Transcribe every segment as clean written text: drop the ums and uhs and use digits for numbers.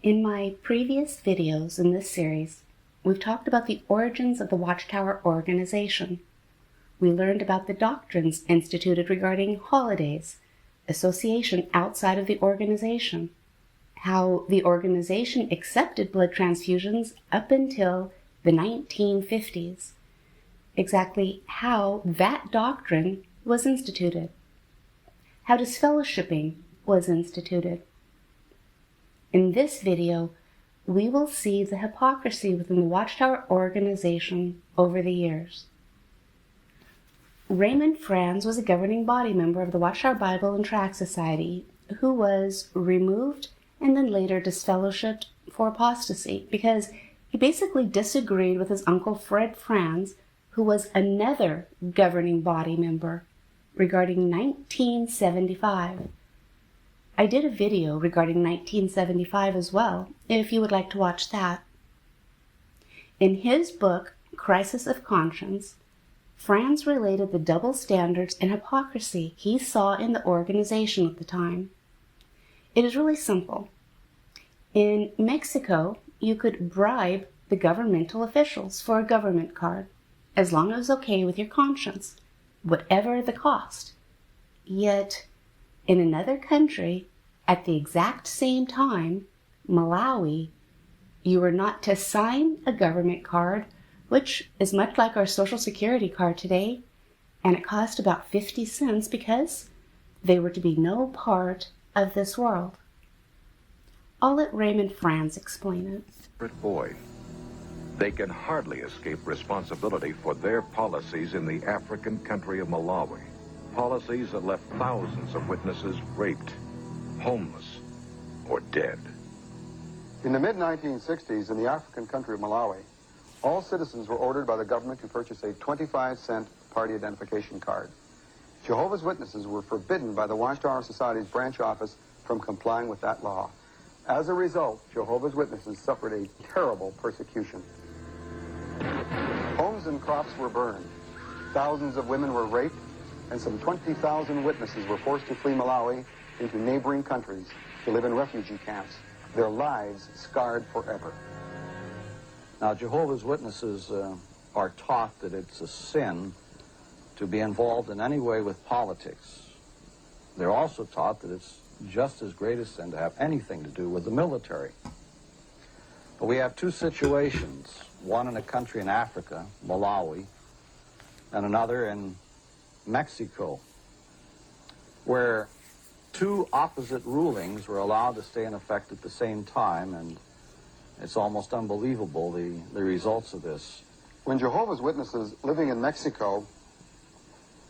In my previous videos in this series, we've talked about the origins of the Watchtower organization. We learned about the doctrines instituted regarding holidays, association outside of the organization, how the organization accepted blood transfusions up until the 1950s, exactly how that doctrine was instituted, how disfellowshipping was instituted. In this video, we will see the hypocrisy within the Watchtower organization over the years. Raymond Franz was a governing body member of the Watchtower Bible and Tract Society who was removed and then later disfellowshipped for apostasy because he basically disagreed with his uncle Fred Franz, who was another governing body member, regarding 1975. I did a video regarding 1975 as well, if you would like to watch that. In his book, Crisis of Conscience, Franz related the double standards and hypocrisy he saw in the organization at the time. It is really simple. In Mexico, you could bribe the governmental officials for a government card, as long as it was okay with your conscience, whatever the cost. Yet, in another country, at the exact same time, Malawi, you were not to sign a government card, which is much like our Social Security card today, and it cost about 50 cents because they were to be no part of this world. I'll let Raymond Franz explain it. Boy, they can hardly escape responsibility for their policies in the African country of Malawi. Policies that left thousands of witnesses raped, homeless, or dead. In the mid-1960s, in the African country of Malawi, all citizens were ordered by the government to purchase a 25-cent party identification card. Jehovah's Witnesses were forbidden by the Watchtower Society's branch office from complying with that law. As a result, Jehovah's Witnesses suffered a terrible persecution. Homes and crops were burned. Thousands of women were raped, and some 20,000 witnesses were forced to flee Malawi into neighboring countries to live in refugee camps, their lives scarred forever. Now, Jehovah's Witnesses are taught that it's a sin to be involved in any way with politics. They're also taught that it's just as great a sin to have anything to do with the military. But we have two situations, one in a country in Africa, Malawi, and another in Mexico, where two opposite rulings were allowed to stay in effect at the same time, and it's almost unbelievable, the results of this. When Jehovah's Witnesses living in Mexico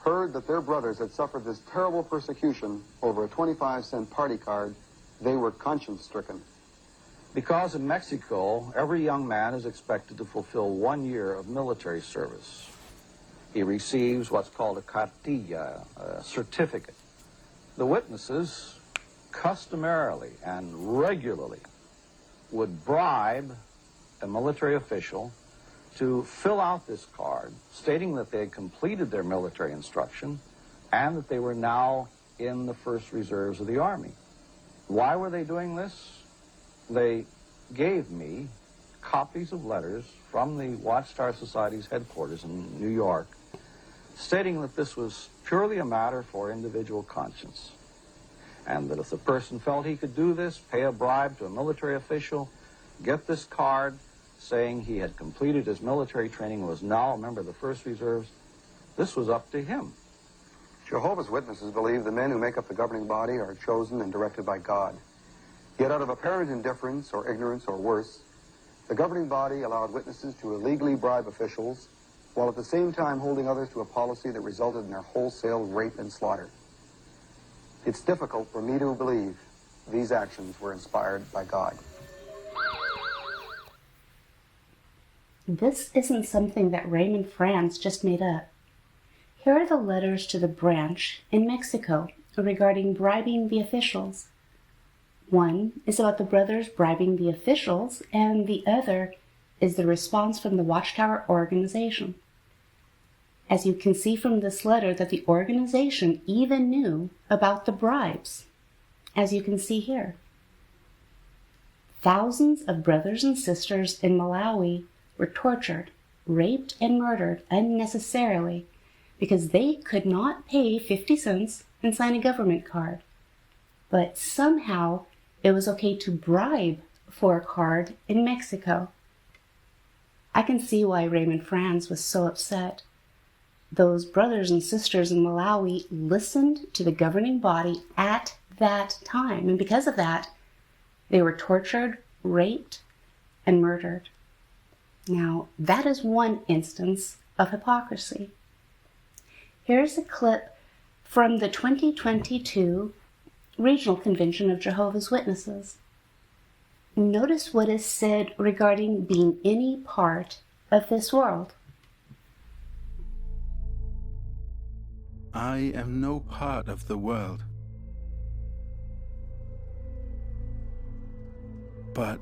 heard that their brothers had suffered this terrible persecution over a 25-cent party card, they were conscience-stricken. Because in Mexico, every young man is expected to fulfill 1 year of military service. He receives what's called a cartilla, a certificate. The witnesses customarily and regularly would bribe a military official to fill out this card, stating that they had completed their military instruction and that they were now in the first reserves of the Army. Why were they doing this? They gave me copies of letters from the Watchtower Society's headquarters in New York, stating that this was purely a matter for individual conscience, and that if the person felt he could do this, pay a bribe to a military official, get this card saying he had completed his military training and was now a member of the First Reserves, this was up to him. Jehovah's Witnesses believe the men who make up the governing body are chosen and directed by God. Yet out of apparent indifference or ignorance or worse, the governing body allowed witnesses to illegally bribe officials while at the same time holding others to a policy that resulted in their wholesale rape and slaughter. It's difficult for me to believe these actions were inspired by God. This isn't something that Raymond Franz just made up. Here are the letters to the branch in Mexico regarding bribing the officials. One is about the brothers bribing the officials, and the other is the response from the Watchtower organization. As you can see from this letter that the organization even knew about the bribes, as you can see here. thousands of brothers and sisters in Malawi were tortured, raped, and murdered unnecessarily because they could not pay 50 cents and sign a government card. But somehow it was okay to bribe for a card in Mexico. I can see why Raymond Franz was so upset. Those brothers and sisters in Malawi listened to the governing body at that time, and because of that, they were tortured, raped, and murdered. Now, that is one instance of hypocrisy. Here's a clip from the 2022 Regional Convention of Jehovah's Witnesses. Notice what is said regarding being any part of this world. I am no part of the world. But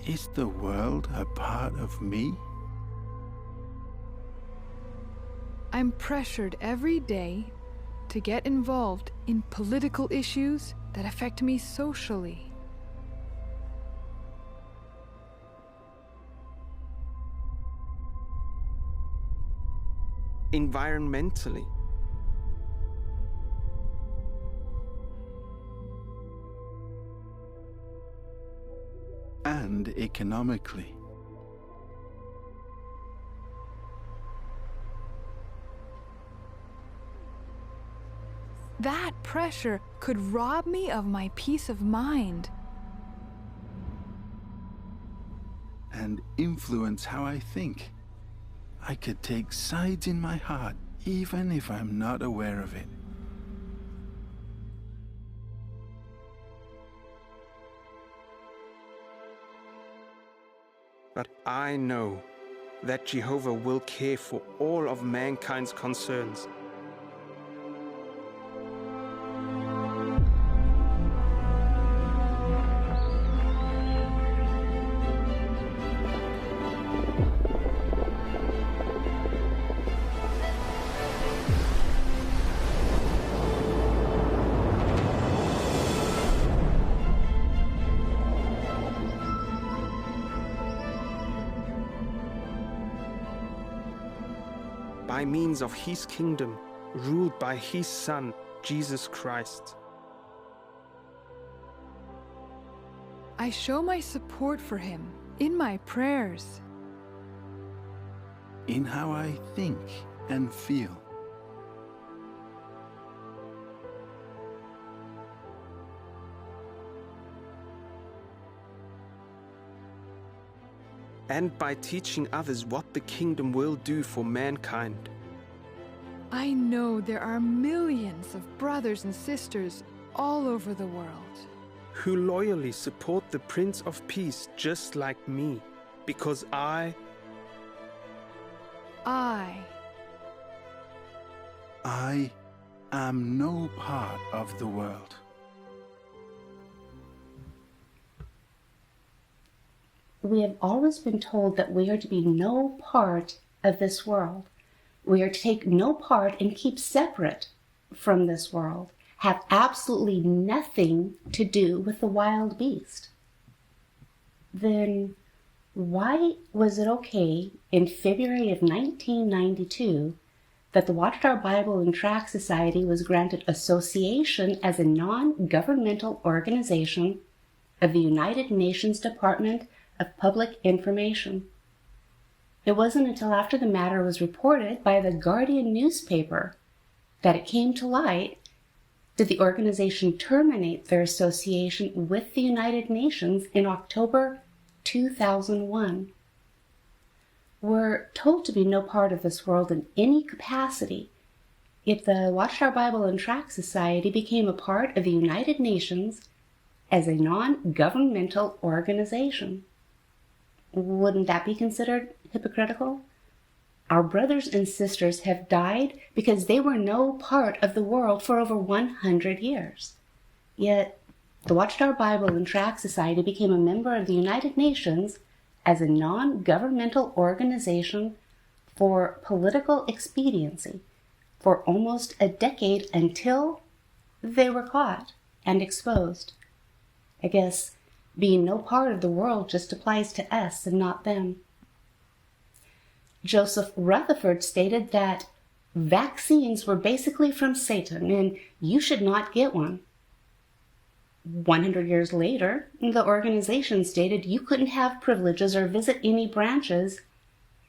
is the world a part of me? I'm pressured every day to get involved in political issues that affect me socially. Environmentally. And economically. That pressure could rob me of my peace of mind. And influence how I think. I could take sides in my heart, even if I'm not aware of it. But I know that Jehovah will care for all of mankind's concerns. By means of his kingdom, ruled by his Son, Jesus Christ. I show my support for him in my prayers. In how I think and feel. And by teaching others what the kingdom will do for mankind. I know there are millions of brothers and sisters all over the world who loyally support the Prince of Peace just like me, because I am no part of the world. We have always been told that we are to be no part of this world. We are to take no part and keep separate from this world, have absolutely nothing to do with the wild beast. Then why was it okay in February of 1992 that the Watchtower Bible and Tract Society was granted association as a non-governmental organization of the United Nations Department of Public Information? It wasn't until after the matter was reported by the Guardian newspaper that it came to light did the organization terminate their association with the United Nations in October 2001. We're told to be no part of this world in any capacity, yet the Watchtower Bible and Tract Society became a part of the United Nations as a non-governmental organization. Wouldn't that be considered hypocritical? Our brothers and sisters have died because they were no part of the world for over 100 years. Yet, the Watchtower Bible and Tract Society became a member of the United Nations as a non-governmental organization for political expediency for almost a decade until they were caught and exposed. I guess Being no part of the world just applies to us and not them. Joseph Rutherford stated that vaccines were basically from Satan and you should not get one. 100 years later, the organization stated you couldn't have privileges or visit any branches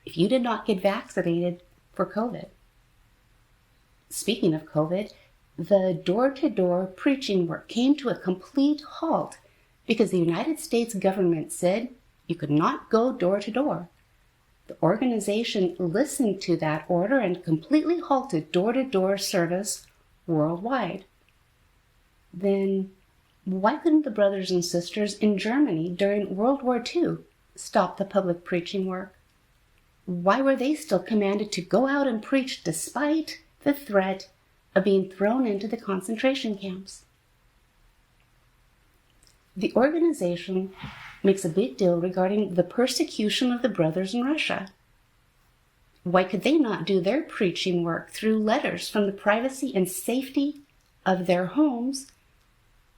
if you did not get vaccinated for COVID. Speaking of COVID, the door-to-door preaching work came to a complete halt because the United States government said you could not go door-to-door. The organization listened to that order and completely halted door-to-door service worldwide. Then, why couldn't the brothers and sisters in Germany during World War II stop the public preaching work? Why were they still commanded to go out and preach despite the threat of being thrown into the concentration camps? The organization makes a big deal regarding the persecution of the brothers in Russia. Why could they not do their preaching work through letters from the privacy and safety of their homes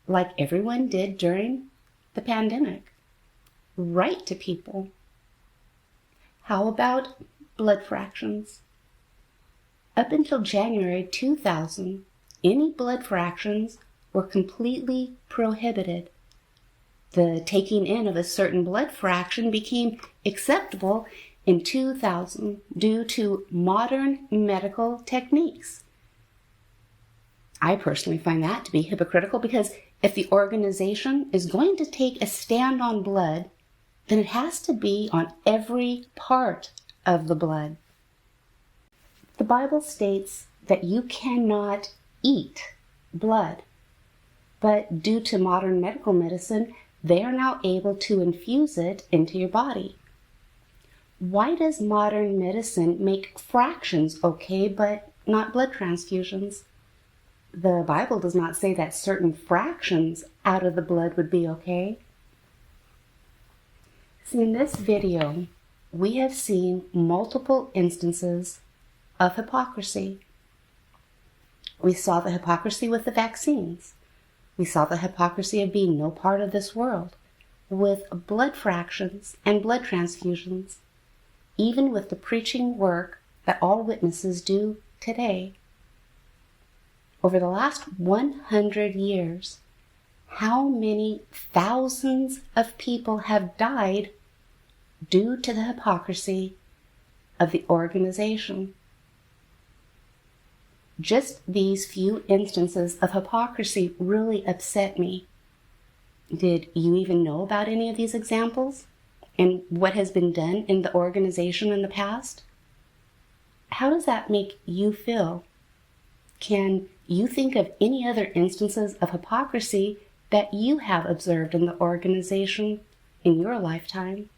like everyone did during the pandemic? Write to people. How about blood fractions? Up until January 2000, any blood fractions were completely prohibited. The taking in of a certain blood fraction became acceptable in 2000 due to modern medical techniques. I personally find that to be hypocritical because if the organization is going to take a stand on blood, then it has to be on every part of the blood. The Bible states that you cannot eat blood, but due to modern medical medicine, they are now able to infuse it into your body. Why does modern medicine make fractions okay, but not blood transfusions? The Bible does not say that certain fractions out of the blood would be okay. See, in this video, we have seen multiple instances of hypocrisy. We saw the hypocrisy with the vaccines. We saw the hypocrisy of being no part of this world, with blood fractions and blood transfusions, even with the preaching work that all witnesses do today. Over the last 100 years, how many thousands of people have died due to the hypocrisy of the organization? Just these few instances of hypocrisy really upset me. Did you even know about any of these examples and what has been done in the organization in the past? How does that make you feel? Can you think of any other instances of hypocrisy that you have observed in the organization in your lifetime?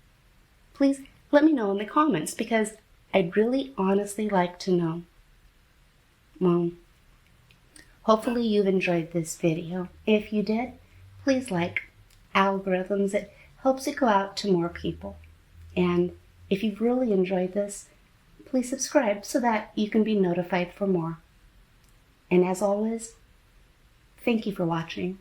Please let me know in the comments because I'd really honestly like to know. Well, hopefully you've enjoyed this video. If you did, please like algorithms. It helps it go out to more people. And if you've really enjoyed this, please subscribe so that you can be notified for more. And as always, thank you for watching.